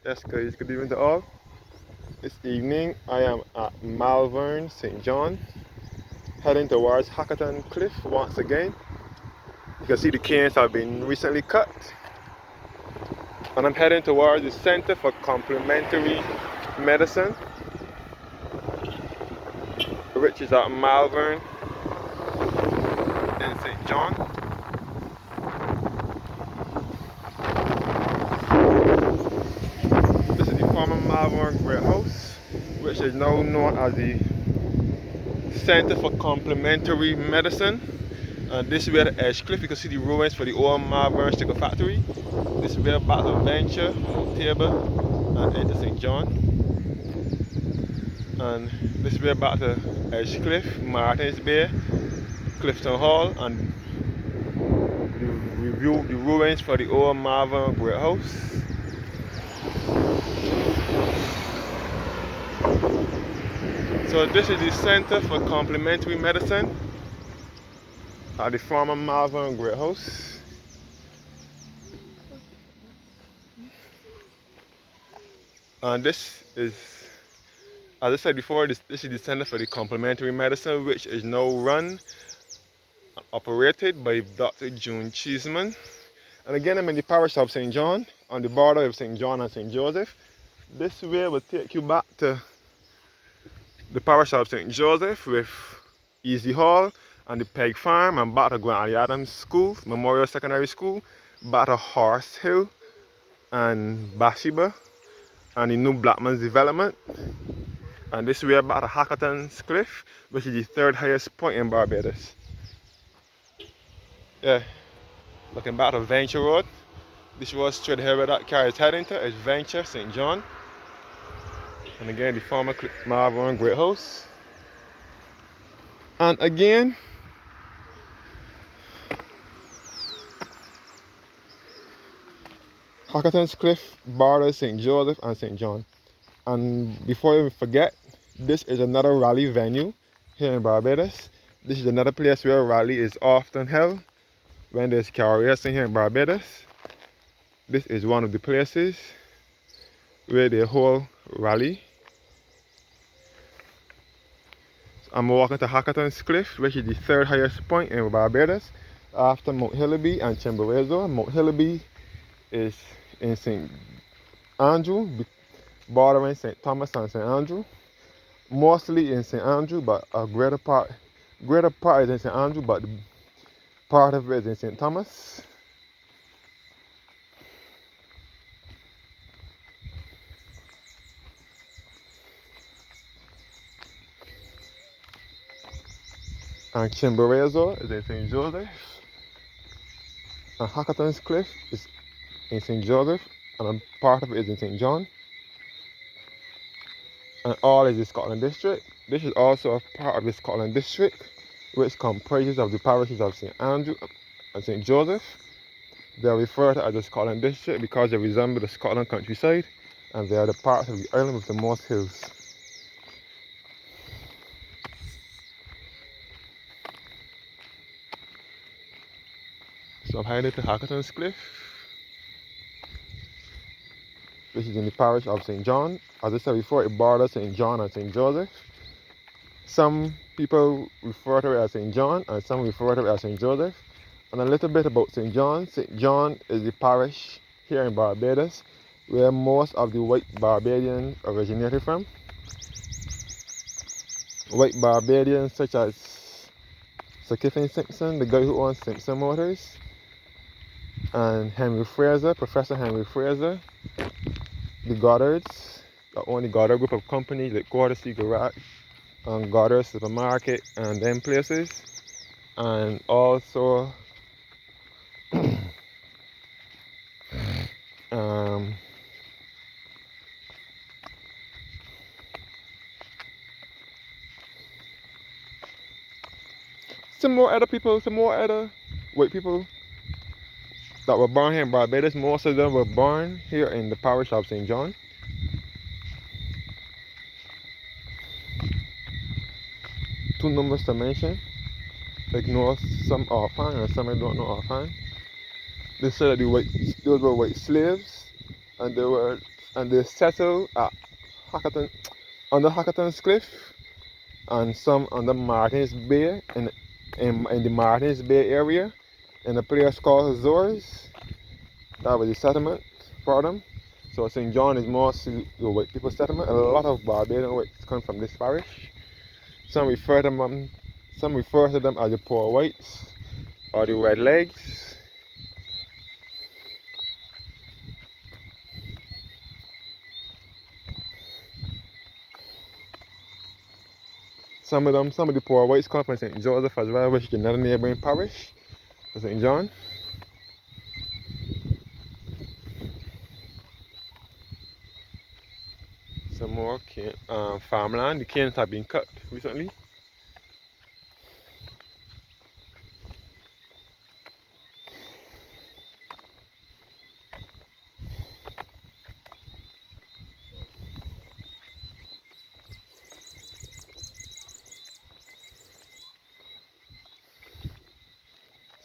Yes, guys, good evening to all. This evening I am at Malvern, St. John, heading towards Hackleton Cliff once again. You can see the canes have been recently cut, and I'm heading towards the Center for Complementary Medicine, which is at Malvern in St. John. This is the former Malvern Great House, which is now known as the Center for Complementary Medicine. And this is where the Edge Cliff, you can see the ruins for the old Malvern Sticker Factory. This is where Battle Venture, Mount Tabor, and enter St. John. And this is where back to Edge Cliff, Martins Bay, Clifton Hall, and review the ruins for the old Malvern Great House. So this is the Center for Complementary Medicine at the former Malvern Great House. And this is, as I said before, this is the Center for the Complementary Medicine, which is now run and operated by Dr. June Cheeseman. And again, I'm in the parish of St. John, on the border of St. John and St. Joseph. This way will take you back to the parish of St. Joseph with Easy Hall and the Peg Farm, and back to Grantley Adams School, Memorial Secondary School, back to Horse Hill and Bathsheba, and the new Blackman's Development. And this way back to Hackletons Cliff, which is the third highest point in Barbados. Yeah, looking back to Venture Road. This was straight ahead where that car is heading to is Venture, St. John. And again, the former Malvern Great House. And again, Hackletons Cliff borders St. Joseph and St. John. And before you forget, this is another rally venue here in Barbados. This is another place where rally is often held when there's car racing here in Barbados. This is one of the places where they hold rally. So I'm walking to Hackletons Cliff, which is the third highest point in Barbados, after Mount Hillaby and Chimborazo. Mount Hillaby is in St. Andrew, bordering St. Thomas and St. Andrew. Mostly in St. Andrew, but a greater part is in St. Andrew, but part of it is in St. Thomas. And Chimborazo is in St. Joseph. And Hackletons Cliff is in St. Joseph, and a part of it is in St. John. And all is the Scotland District. This is also a part of the Scotland District, which comprises of the parishes of St. Andrew and St. Joseph. They are referred to as the Scotland District because they resemble the Scotland countryside, and they are the parts of the island with the most hills. So I'm headed to Hackletons Cliff, which is in the parish of St. John. As I said before, it borders St. John and St. Joseph. Some people refer to it as St. John, and some refer to it as St. Joseph. And a little bit about St. John. St. John is the parish here in Barbados where most of the white Barbadians originated from. White Barbadians such as Sir Kiffin Simpson, the guy who owns Simpson Motors, and Henry Fraser, Professor Henry Fraser, the Goddards, that own the Goddard group of companies like Courtesy Garage and Goddard Supermarket and them places. And also some more other white people that were born here in Barbados. Most of them were born here in the parish of St. John. Two numbers to mention. Ignore some offhand and some I don't know offhand. They said that those were white slaves, and they were and they settle at Hackleton, on the Hackletons Cliff, and some on the Martins Bay in the Martins Bay area, in a place called Azores. That was the settlement for them. So St. John is mostly the white people settlement. A lot of Barbadian whites come from this parish. Some refer to them as the poor whites or the red legs. Some of the poor whites come from St. Joseph as well, which is another neighboring parish to St. John. Some more farmland. The canes have been cut recently.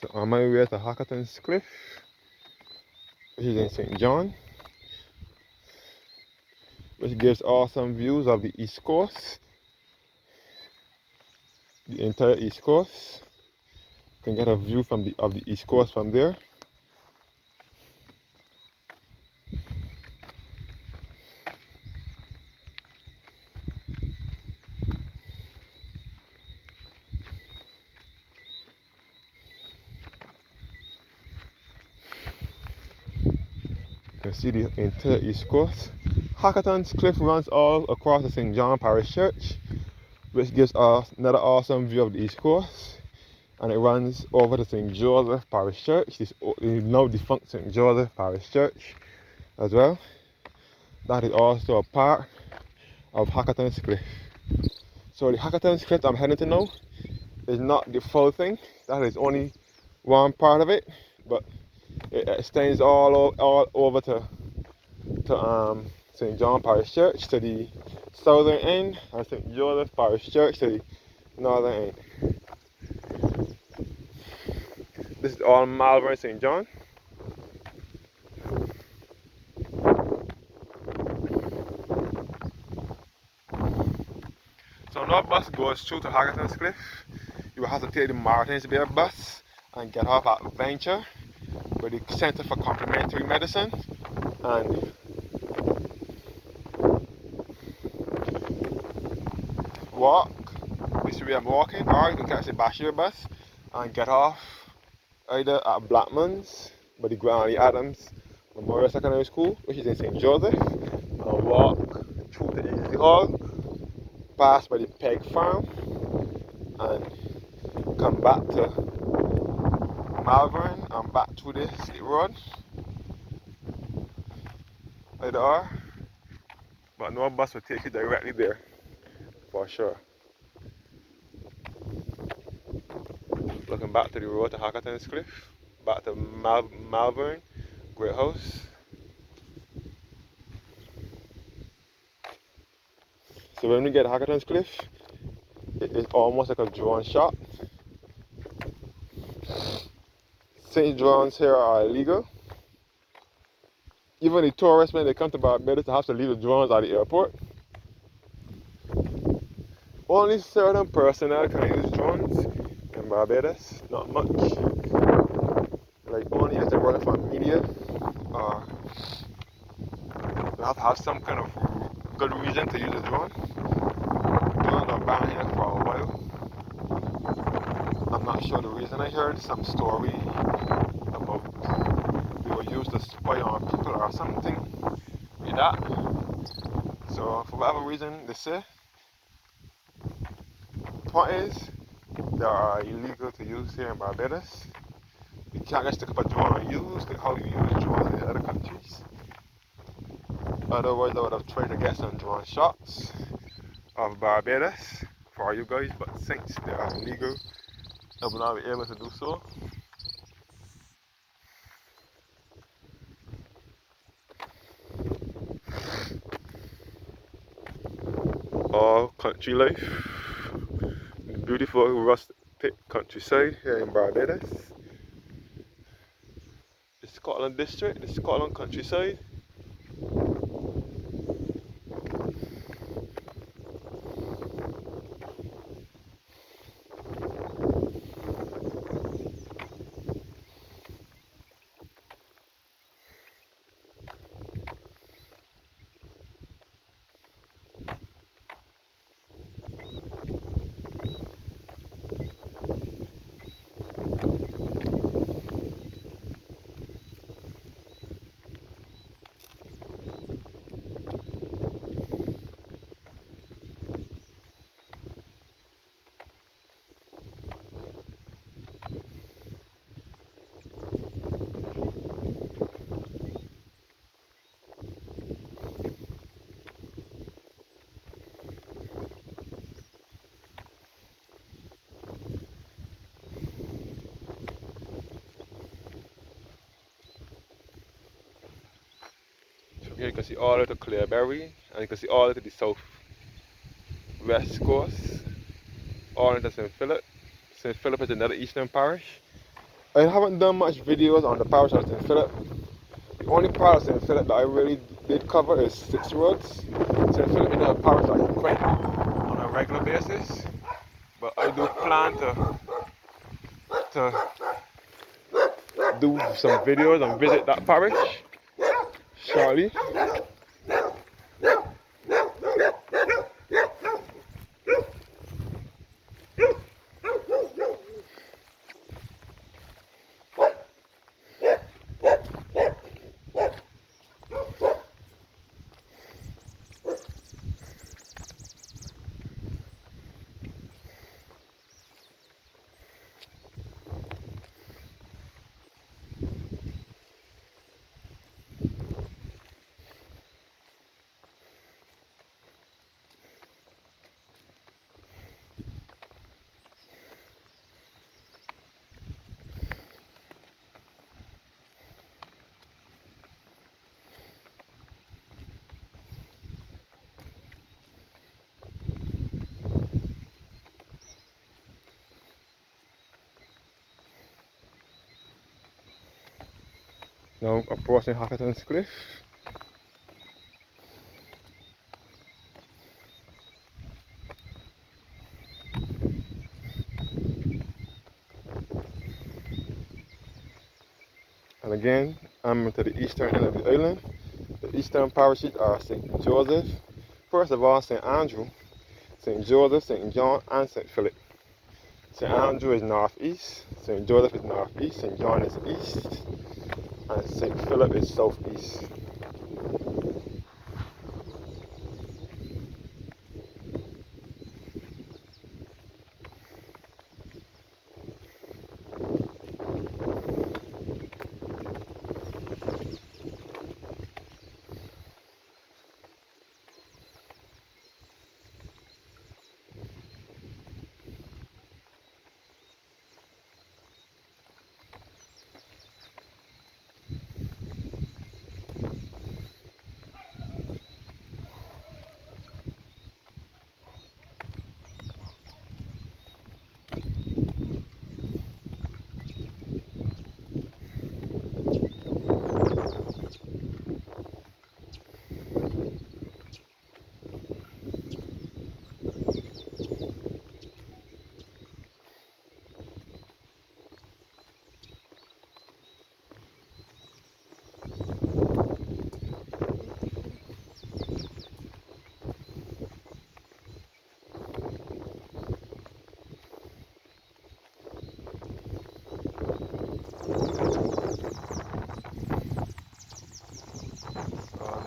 So on my way to Hackletons Cliff, which is in St. John, which gives awesome views of the East Coast, the entire East Coast. You can get a view of the East Coast from there. You can see the entire East Coast. Hackletons Cliff runs all across the St. John Parish Church, which gives us another awesome view of the East Coast. And it runs over to St. Joseph Parish Church, this now defunct St. Joseph Parish Church as well. That is also a part of Hackletons Cliff. So the Hackletons Cliff I'm heading to now is not the full thing. That is only one part of it, but it extends all over to St. John Parish Church to the southern end, and St. Joseph Parish Church to the northern end. This is all Malvern St. John. So no bus goes through to Hackletons Cliff. You will have to take the Martins Bay bus and get off at Venture by the Center for Complementary Medicine, and walk this way I'm walking, or you can catch the Bashir bus and get off either at Blackman's by the Granny Adams Memorial Secondary School, which is in St. Joseph, and walk through to Easy Hall, pass by the Peg Farm, and come back to Malvern and back through the State Road. Either or, but no bus will take you directly there for sure. Looking back to the road to Hackletons Cliff, back to Malvern, Great House. So when we get to Hackletons Cliff, it is almost like a drone shot. St. John's here are illegal. Even the tourists, when they come to Barbados, they have to leave the drones at the airport. Only certain personnel can use drones in Barbados, not much. Like only if they're working for media, or they have to have some kind of good reason to use a drone. Drones are banned here for a while. I'm not sure the reason. I heard some story about they were used to spy on people or something like that. So for whatever reason they say, the point is they are illegal to use here in Barbados. You can't just stick up a drone and use how you use drones in other countries. Otherwise I would have tried to get some drone shots of Barbados for you guys, but since they are illegal, I will not be able to do so. All country life, the beautiful rustic countryside here in Barbados. The Scotland district, the Scotland countryside. Here you can see all the way to Clearberry, and you can see all the way to the southwest coast, all into St. Philip. St. Philip is another eastern parish. I haven't done much videos on the parish of St. Philip. The only part of St. Philip that I really did cover is 6 roads. St. Philip is a parish that I frequent on a regular basis, but I do plan to do some videos and visit that parish shortly. Now approaching Hackletons Cliff. And again, I'm to the eastern end of the island. The eastern parishes are St. Joseph, first of all St. Andrew, St. Joseph, St. John, and St. Philip. St. Andrew is northeast, St. Joseph is northeast, St. John is east, and St. Philip is southeast.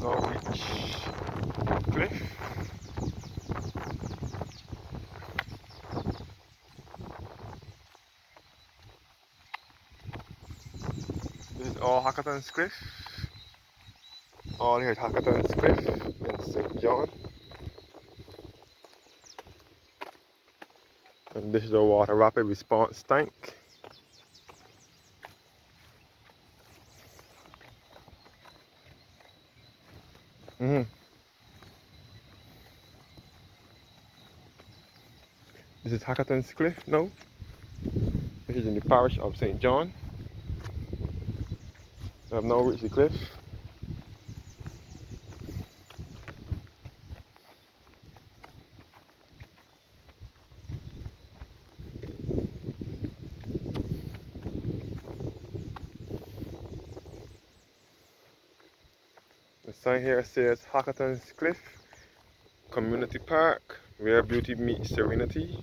Norwich Cliff. This is all Hackletons Cliff. All here at Hackletons Cliff in St. John. And this is the water rapid response tank. This is Hackletons Cliff now. This is in the parish of St. John. I have now reached the cliff. The sign here says Hackletons Cliff Community Park, where beauty meets serenity.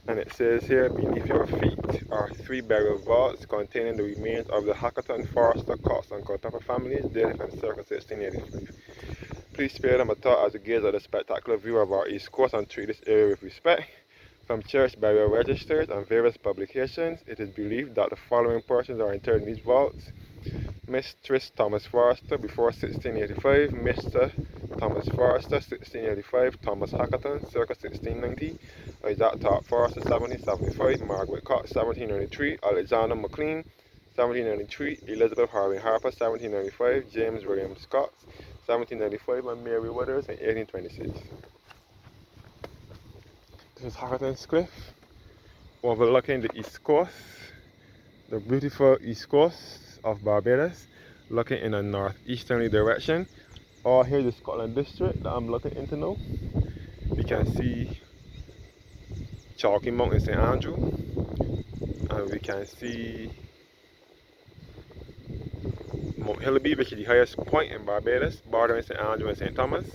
And it says here, beneath your feet are 3 burial vaults containing the remains of the Hackleton, Forrester, Cox, and Contapa families dating from circa 1685. Please spare them a thought as you gaze at the spectacular view of our East Coast and treat this area with respect. From church burial registers and various publications, it is believed that the following persons are interred in these vaults: Mistress Thomas Forrester before 1685, Mr. Thomas Forrester 1685, Thomas Hackleton circa 1690, Isaac Top Forrester 1775, Margaret Cox 1793, Alexander McLean 1793, Elizabeth Harvey Harper, 1795, James William Scott, 1795, and Mary Waters in 1826. This is Hackletons Cliff, overlooking the east coast, the beautiful east coast of Barbados, looking in a northeasterly direction. Or here's the Scotland district that I'm looking into now. You can see Chalky Mountain St. Andrew, and we can see Mount Hillaby, which is the highest point in Barbados, bordering St. Andrew and St. Thomas,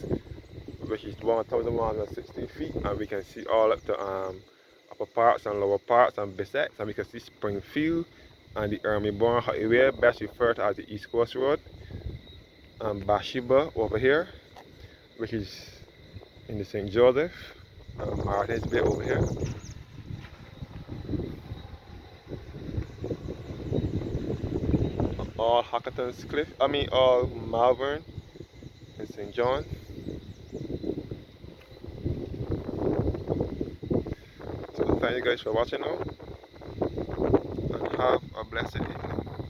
which is 1,160 feet, and we can see all up to upper parts and lower parts and Bissex, and we can see Springfield and the Ermyborn Highway, best referred to as the East Coast Road, and Bathsheba over here, which is in the St. Joseph, and Martin's Bay over here. All Hackletons Cliff, all Malvern and St. John. So thank you guys for watching now, and have a blessed evening.